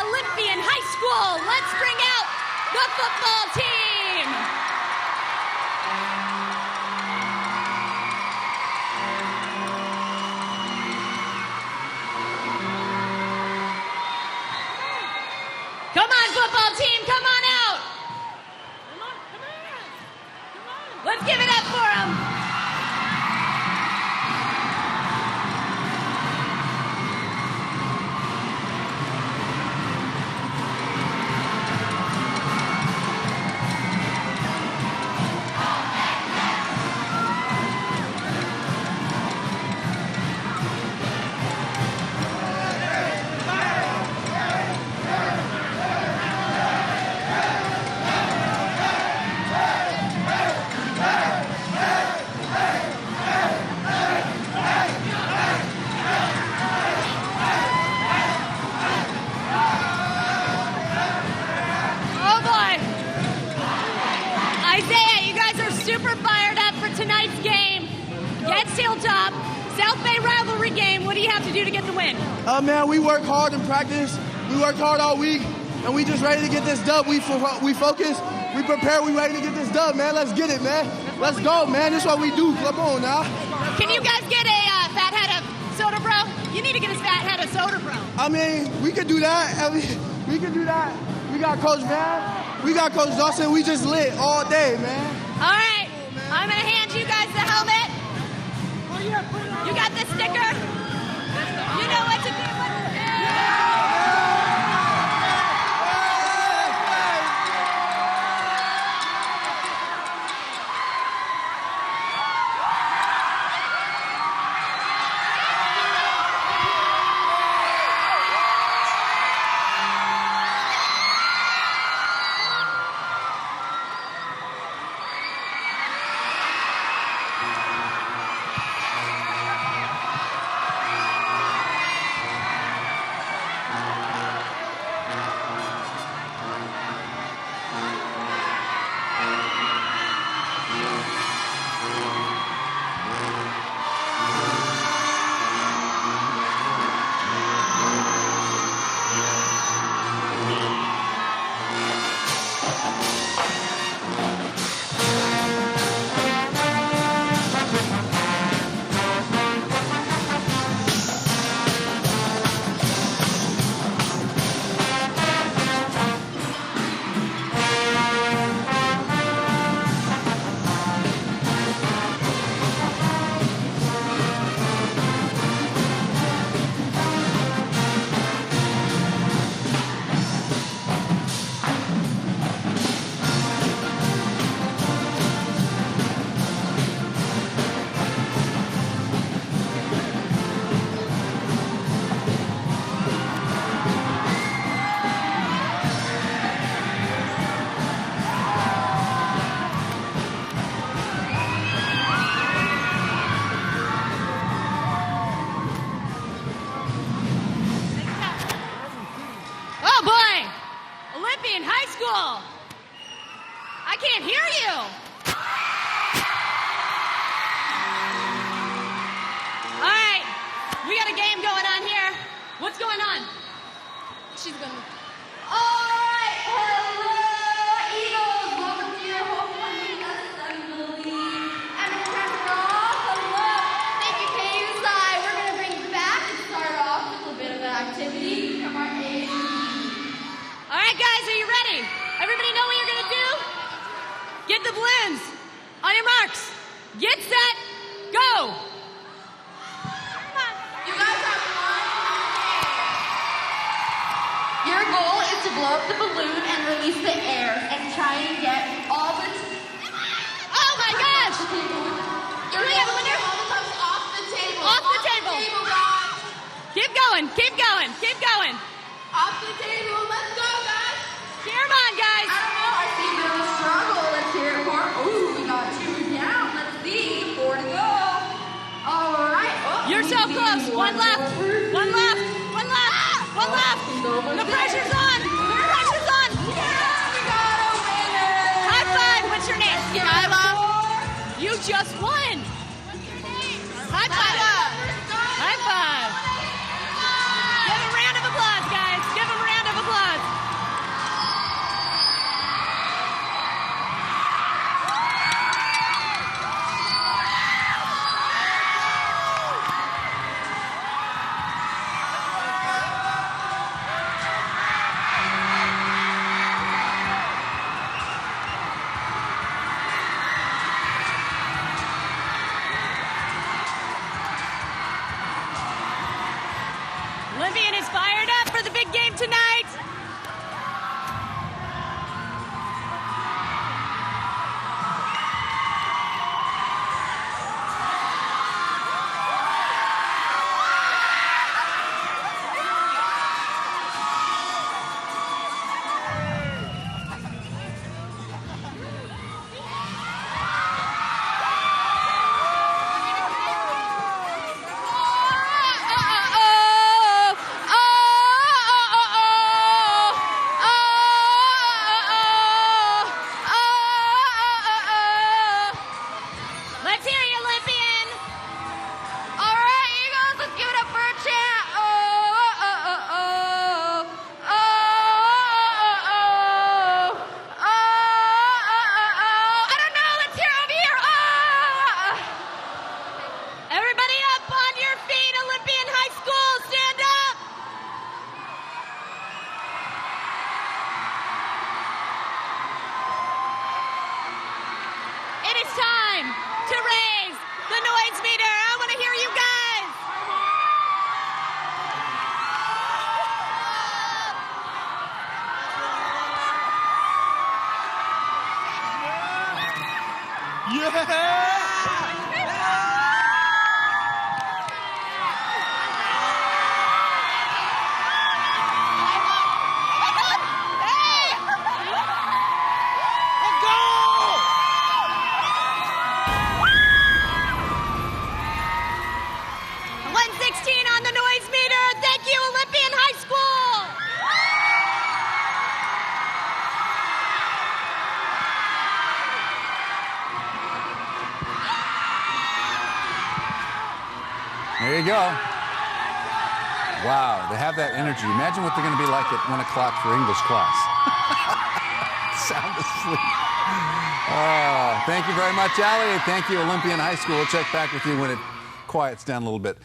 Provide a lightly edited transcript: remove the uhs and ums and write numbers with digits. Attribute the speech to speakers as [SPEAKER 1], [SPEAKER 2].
[SPEAKER 1] Olympian High School. Let's bring out the football team. Come on, football team, come on out. Let's give it up for them. Super fired up for tonight's game against Hilltop. South Bay rivalry game. What do you have to do to get the win?
[SPEAKER 2] Man, we work hard in practice. We work hard all week, and we just ready to get this dub. We focus, we prepare, we ready to get this dub, man. Let's get it, man. Let's go, man. This is what we do. Come on now.
[SPEAKER 1] Can you guys get a fat head of soda, bro? You need to get a fat head of soda, bro.
[SPEAKER 2] I mean, we can do that. We can do that. We got Coach Van. We got Coach Dawson. We just lit all day, man.
[SPEAKER 1] All right, I'm going to hand you guys the helmet. You got the sticker. You know what to do. I can't hear you. All right, we got a game going on here. What's going on? She's going. All right, hello, Eagles. Welcome to your homecoming assembly. And hello. Thank you, KUSI. We're going to bring you back and start off with a bit of an activity from our A. All right, guys, are you ready? Everybody know what you're going to do? Get the balloons. On your marks. Get set. Go.
[SPEAKER 3] You guys have one. Your goal is to blow up the balloon and release the air and try and get all the...
[SPEAKER 1] Oh my gosh!
[SPEAKER 3] Your goal is to all the cups off the table.
[SPEAKER 1] Off the table.
[SPEAKER 3] Guys.
[SPEAKER 1] Keep going. Keep going. Keep going.
[SPEAKER 3] Off the table. Let's go, guys.
[SPEAKER 1] Cheer them on, guys.
[SPEAKER 3] I don't know. I see a bit of a struggle. Let's hear it more. Ooh, we got 2 down. Let's see. 4 to go. All right. Oh,
[SPEAKER 1] you're so close. One left. One left. One left. One left. The pressure's on. The pressure's on.
[SPEAKER 3] Yes, we got a winner.
[SPEAKER 1] High five. What's your name?
[SPEAKER 3] Skyla.
[SPEAKER 1] You just won. What's your name? High five. High five. Give a round of applause, guys. Give a round of applause. guys fired up for the big game tonight? Let's hear you, Olympian.
[SPEAKER 3] All right, Eagles, let's give it up for a chant. Oh, oh, oh, oh, oh, oh, oh, oh, oh, oh. I don't know. Let's hear it over here. Oh.
[SPEAKER 1] Everybody up on your feet, Olympian High School, stand up. It is time to raise the noise meter. I want to hear you guys.
[SPEAKER 2] Let's go!
[SPEAKER 1] 116 on the noise meter. Thank you, Olympian High School.
[SPEAKER 4] There you go. Wow, they have that energy. Imagine what they're going to be like at 1 o'clock for English class. Sound asleep. Thank you very much, Allie. Thank you, Olympian High School. We'll check back with you when it quiets down a little bit.